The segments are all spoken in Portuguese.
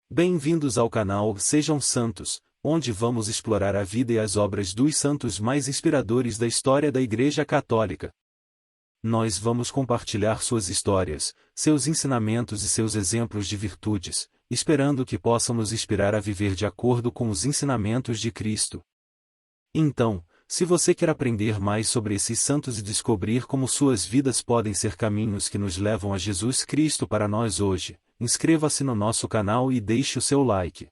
Bem-vindos ao canal Sejam Santos, onde vamos explorar a vida e as obras dos santos mais inspiradores da história da Igreja Católica. Nós vamos compartilhar suas histórias, seus ensinamentos e seus exemplos de virtudes, esperando que possam nos inspirar a viver de acordo com os ensinamentos de Cristo. Então, se você quer aprender mais sobre esses santos e descobrir como suas vidas podem ser caminhos que nos levam a Jesus Cristo para nós hoje, inscreva-se no nosso canal e deixe o seu like.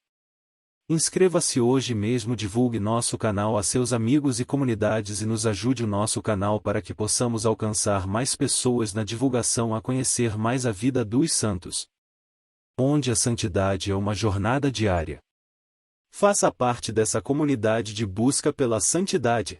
Inscreva-se hoje mesmo, divulgue nosso canal a seus amigos e comunidades e nos ajude o nosso canal para que possamos alcançar mais pessoas na divulgação a conhecer mais a vida dos santos. Onde a santidade é uma jornada diária. Faça parte dessa comunidade de busca pela santidade.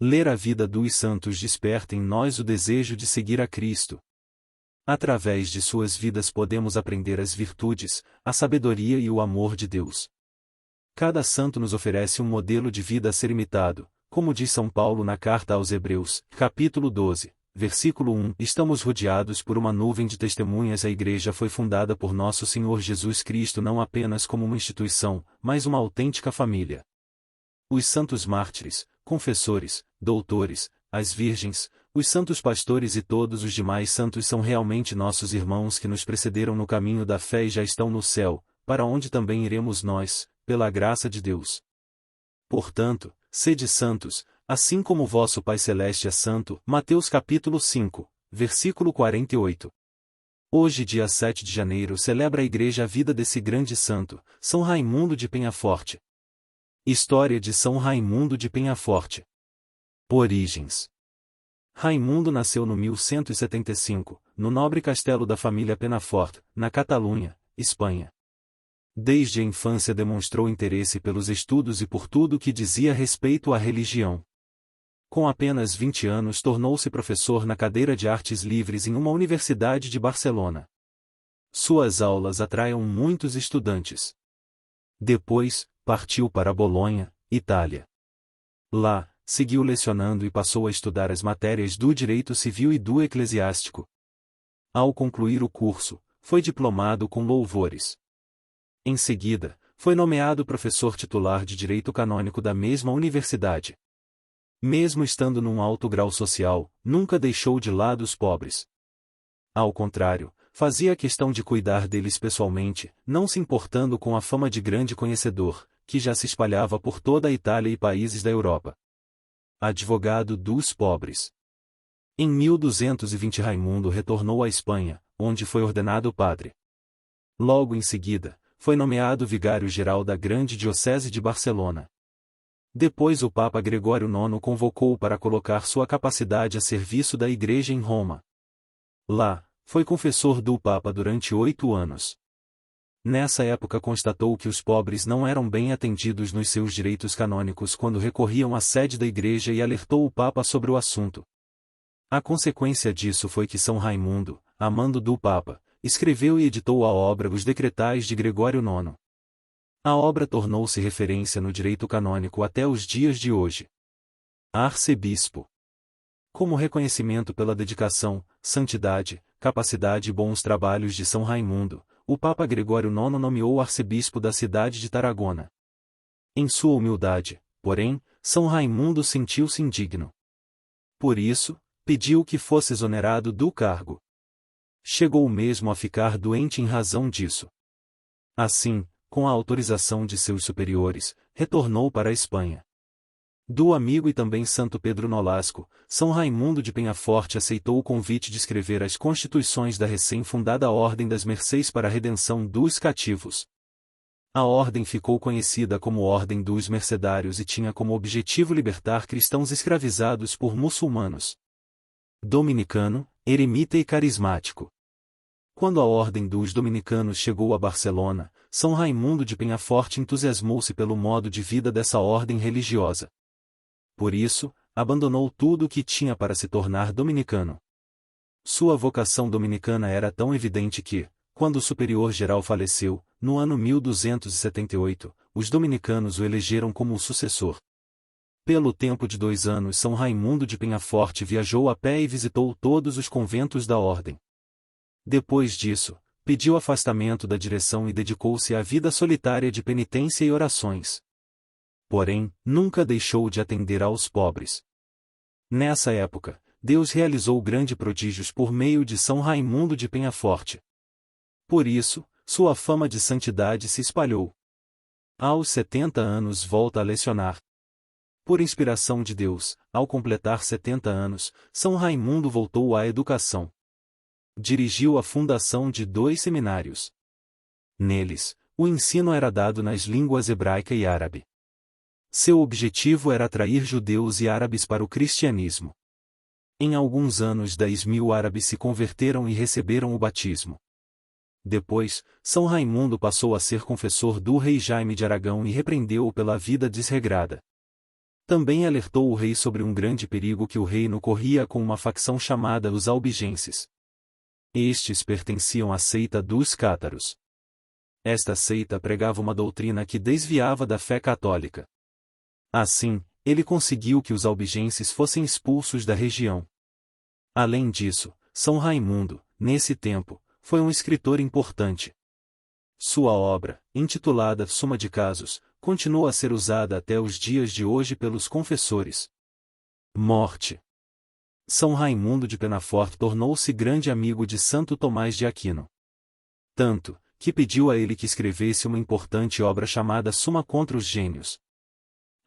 Ler a vida dos santos desperta em nós o desejo de seguir a Cristo. Através de suas vidas podemos aprender as virtudes, a sabedoria e o amor de Deus. Cada santo nos oferece um modelo de vida a ser imitado, como diz São Paulo na carta aos Hebreus, capítulo 12, versículo 1. Estamos rodeados por uma nuvem de testemunhas. A Igreja foi fundada por nosso Senhor Jesus Cristo não apenas como uma instituição, mas uma autêntica família. Os santos mártires, confessores, doutores, as virgens, os santos pastores e todos os demais santos são realmente nossos irmãos que nos precederam no caminho da fé e já estão no céu, para onde também iremos nós, pela graça de Deus. Portanto, sede santos, assim como vosso Pai Celeste é santo. Mateus capítulo 5, versículo 48. Hoje, dia 7 de janeiro, celebra a Igreja a vida desse grande santo, São Raimundo de Penhaforte. História de São Raimundo de Penhaforte. Origens. Raimundo nasceu no 1175, no nobre castelo da família Penafort, na Catalunha, Espanha. Desde a infância demonstrou interesse pelos estudos e por tudo que dizia respeito à religião. Com apenas 20 anos tornou-se professor na cadeira de Artes Livres em uma universidade de Barcelona. Suas aulas atraíam muitos estudantes. Depois, partiu para Bolonha, Itália. Lá, seguiu lecionando e passou a estudar as matérias do direito civil e do eclesiástico. Ao concluir o curso, foi diplomado com louvores. Em seguida, foi nomeado professor titular de direito canônico da mesma universidade. Mesmo estando num alto grau social, nunca deixou de lado os pobres. Ao contrário, fazia questão de cuidar deles pessoalmente, não se importando com a fama de grande conhecedor, que já se espalhava por toda a Itália e países da Europa. Advogado dos pobres. Em 1220 Raimundo retornou à Espanha, onde foi ordenado padre. Logo em seguida, foi nomeado vigário-geral da grande diocese de Barcelona. Depois o Papa Gregório IX convocou-o para colocar sua capacidade a serviço da Igreja em Roma. Lá, foi confessor do Papa durante 8 anos. Nessa época constatou que os pobres não eram bem atendidos nos seus direitos canônicos quando recorriam à sede da Igreja e alertou o Papa sobre o assunto. A consequência disso foi que São Raimundo, a mando do Papa, escreveu e editou a obra Os Decretais de Gregório IX. A obra tornou-se referência no direito canônico até os dias de hoje. Arcebispo. Como reconhecimento pela dedicação, santidade, capacidade e bons trabalhos de São Raimundo, o Papa Gregório IX nomeou o arcebispo da cidade de Tarragona. Em sua humildade, porém, São Raimundo sentiu-se indigno. Por isso, pediu que fosse exonerado do cargo. Chegou mesmo a ficar doente em razão disso. Assim, com a autorização de seus superiores, retornou para a Espanha. Do amigo e também Santo Pedro Nolasco, São Raimundo de Penhaforte aceitou o convite de escrever as constituições da recém-fundada Ordem das Mercês para a redenção dos cativos. A ordem ficou conhecida como Ordem dos Mercedários e tinha como objetivo libertar cristãos escravizados por muçulmanos. Dominicano, eremita e carismático. Quando a Ordem dos Dominicanos chegou a Barcelona, São Raimundo de Penhaforte entusiasmou-se pelo modo de vida dessa ordem religiosa. Por isso, abandonou tudo o que tinha para se tornar dominicano. Sua vocação dominicana era tão evidente que, quando o superior-geral faleceu, no ano 1278, os dominicanos o elegeram como o sucessor. Pelo tempo de 2 anos São Raimundo de Penhaforte viajou a pé e visitou todos os conventos da ordem. Depois disso, pediu afastamento da direção e dedicou-se à vida solitária de penitência e orações. Porém, nunca deixou de atender aos pobres. Nessa época, Deus realizou grandes prodígios por meio de São Raimundo de Penhaforte. Por isso, sua fama de santidade se espalhou. Aos 70 anos volta a lecionar. Por inspiração de Deus, ao completar 70 anos, São Raimundo voltou à educação. Dirigiu a fundação de 2 seminários. Neles, o ensino era dado nas línguas hebraica e árabe. Seu objetivo era atrair judeus e árabes para o cristianismo. Em alguns anos 10.000 árabes se converteram e receberam o batismo. Depois, São Raimundo passou a ser confessor do rei Jaime de Aragão e repreendeu-o pela vida desregrada. Também alertou o rei sobre um grande perigo que o reino corria com uma facção chamada os albigenses. Estes pertenciam à seita dos cátaros. Esta seita pregava uma doutrina que desviava da fé católica. Assim, ele conseguiu que os albigenses fossem expulsos da região. Além disso, São Raimundo, nesse tempo, foi um escritor importante. Sua obra, intitulada Suma de Casos, continua a ser usada até os dias de hoje pelos confessores. Morte. São Raimundo de Penhaforte tornou-se grande amigo de Santo Tomás de Aquino. Tanto, que pediu a ele que escrevesse uma importante obra chamada Suma contra os Gênios.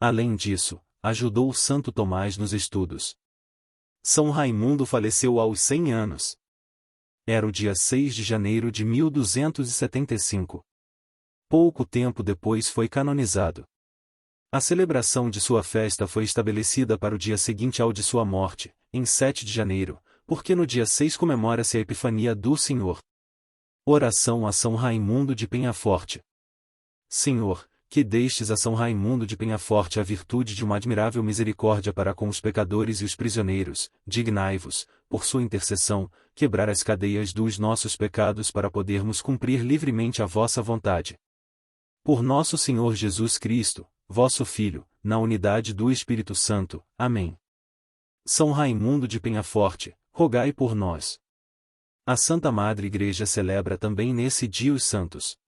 Além disso, ajudou Santo Tomás nos estudos. São Raimundo faleceu aos 100 anos. Era o dia 6 de janeiro de 1275. Pouco tempo depois foi canonizado. A celebração de sua festa foi estabelecida para o dia seguinte ao de sua morte, em 7 de janeiro, porque no dia 6 comemora-se a Epifania do Senhor. Oração a São Raimundo de Penhaforte. Senhor, que destes a São Raimundo de Penhaforte a virtude de uma admirável misericórdia para com os pecadores e os prisioneiros, dignai-vos, por sua intercessão, quebrar as cadeias dos nossos pecados para podermos cumprir livremente a vossa vontade. Por nosso Senhor Jesus Cristo, vosso Filho, na unidade do Espírito Santo. Amém. São Raimundo de Penhaforte, rogai por nós. A Santa Madre Igreja celebra também nesse dia os santos.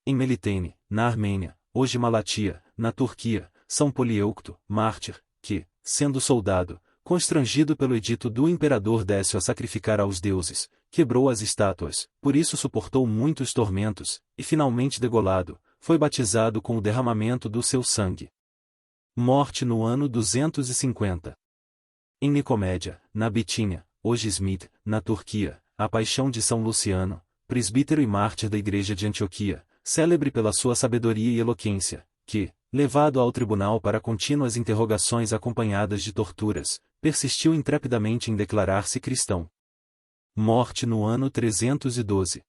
Em Melitene, na Armênia, hoje Malatia, na Turquia, São Polieucto, mártir, que, sendo soldado, constrangido pelo edito do imperador Décio a sacrificar aos deuses, quebrou as estátuas, por isso suportou muitos tormentos, e finalmente degolado, foi batizado com o derramamento do seu sangue. Morte no ano 250. Em Nicomédia, na Bitínia, hoje Smith, na Turquia, a paixão de São Luciano, presbítero e mártir da Igreja de Antioquia, célebre pela sua sabedoria e eloquência, que, levado ao tribunal para contínuas interrogações acompanhadas de torturas, persistiu intrepidamente em declarar-se cristão. Morte no ano 312.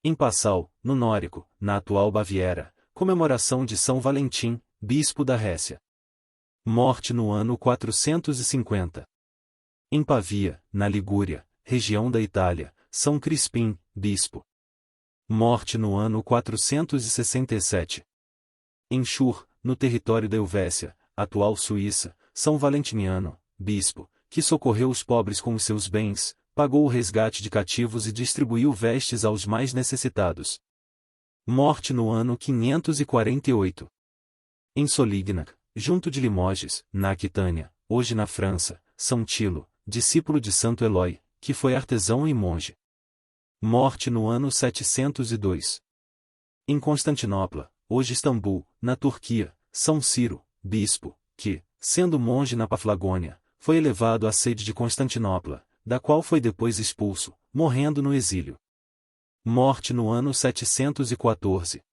Em Passau, no Nórico, na atual Baviera, comemoração de São Valentim, bispo da Récia. Morte no ano 450. Em Pavia, na Ligúria, região da Itália, São Crispim, bispo. Morte no ano 467. Em Chur, no território da Helvécia, atual Suíça, São Valentiniano, bispo, que socorreu os pobres com os seus bens, pagou o resgate de cativos e distribuiu vestes aos mais necessitados. Morte no ano 548. Em Solignac, junto de Limoges, na Aquitânia, hoje na França, São Tilo, discípulo de Santo Eloi, que foi artesão e monge. Morte no ano 702. Em Constantinopla, hoje Istambul, na Turquia, São Ciro, bispo, que, sendo monge na Paflagônia, foi elevado à sede de Constantinopla, da qual foi depois expulso, morrendo no exílio. Morte no ano 714.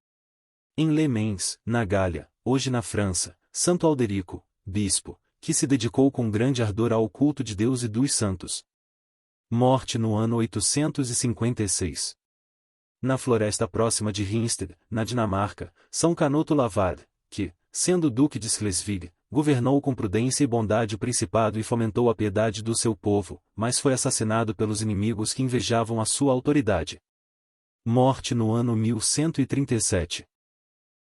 Em Le Mans, na Gália, hoje na França, Santo Alderico, bispo, que se dedicou com grande ardor ao culto de Deus e dos santos. Morte no ano 856. Na floresta próxima de Ringsted, na Dinamarca, São Canuto Lavard, que, sendo duque de Schleswig, governou com prudência e bondade o principado e fomentou a piedade do seu povo, mas foi assassinado pelos inimigos que invejavam a sua autoridade. Morte no ano 1137.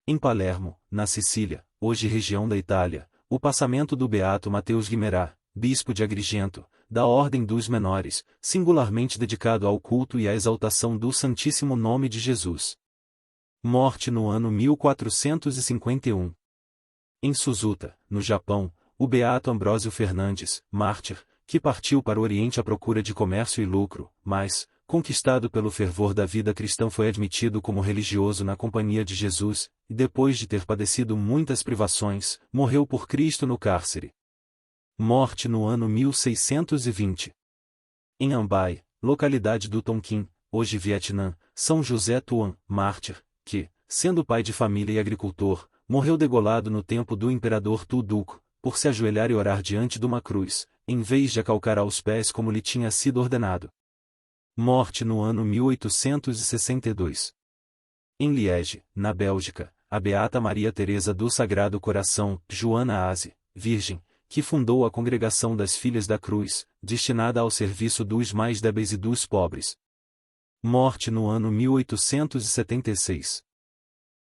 Em Palermo, na Sicília, hoje região da Itália, o passamento do beato Mateus Guimerá, bispo de Agrigento, da Ordem dos Menores, singularmente dedicado ao culto e à exaltação do Santíssimo Nome de Jesus. Morte no ano 1451. Em Suzuta, no Japão, o beato Ambrósio Fernandes, mártir, que partiu para o Oriente à procura de comércio e lucro, mas, conquistado pelo fervor da vida cristã, foi admitido como religioso na companhia de Jesus, e depois de ter padecido muitas privações, morreu por Cristo no cárcere. Morte no ano 1620. Em Ambai, localidade do Tonkin, hoje Vietnã, São José Tuan, mártir, que, sendo pai de família e agricultor, morreu degolado no tempo do imperador Tu Duc, por se ajoelhar e orar diante de uma cruz, em vez de acalcar aos pés como lhe tinha sido ordenado. Morte no ano 1862. Em Liege, na Bélgica, a beata Maria Teresa do Sagrado Coração, Joana Aze, virgem, que fundou a Congregação das Filhas da Cruz, destinada ao serviço dos mais débeis e dos pobres. Morte no ano 1876.